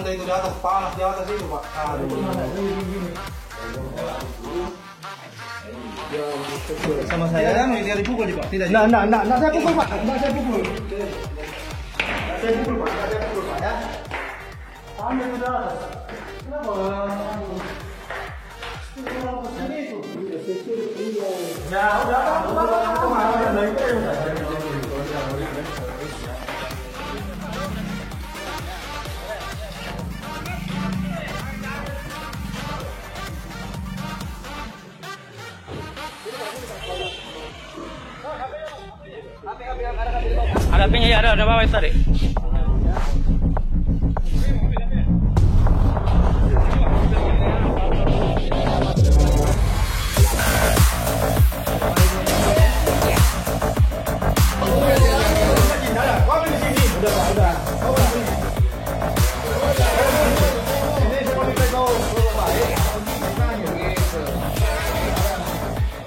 lantai itu di atas, panas di atas itu Pak. Sama saya kan dia dipukul Pak? Tidak. Enggak saya pukul Pak. Enggak saya pukul. Enggak saya pukul Pak. Enggak saya pukul Pak ya. Sampai ke atas. Kenapa? Ya udah. Ada pinya ya, ada bawah tadi.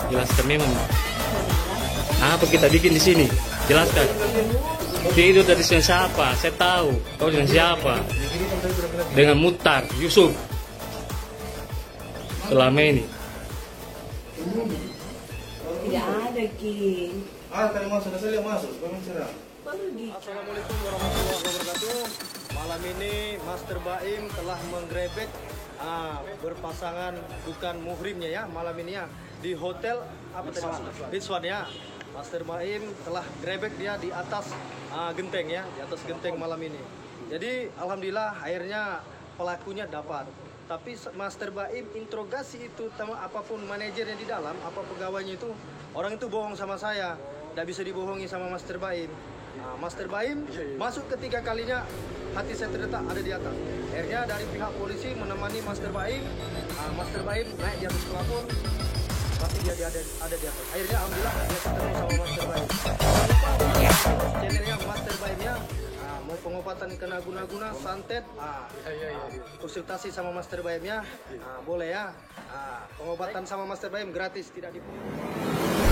Jelaskan memang apa kita bikin di sini, jelaskan. Itu dari siapa? Saya tahu. Tahu dengan siapa? Dengan Mutar Yusuf. Selama ini. Tidak ada Ki. Tadi masuk, saya lihat masuk. Assalamualaikum warahmatullahi wabarakatuh. Malam ini Master Baim telah menggerebek berpasangan bukan muhrimnya ya malam ini ya di hotel apa tadi Mas? Rizwan ya. Master Baim telah grebek dia di atas genteng ya, di atas genteng malam ini. Jadi alhamdulillah akhirnya pelakunya dapat. Tapi Master Baim interogasi itu apapun manajernya di dalam, apa pegawainya itu, orang itu bohong sama saya. Tidak bisa dibohongi sama Master Baim. Master Baim masuk ketiga kalinya hati saya terdetak ada di atas. Akhirnya dari pihak polisi menemani Master Baim. Master Baim naik di atas pelapor. Tapi dia ada di atas. Akhirnya alhamdulillah dia ketemu sama Master Baim. Channelnya Master Baimnya mau pengobatan kena guna-guna, santet, konsultasi sama Master Baimnya, boleh ya. Pengobatan sama Master Baim gratis, tidak dipungut.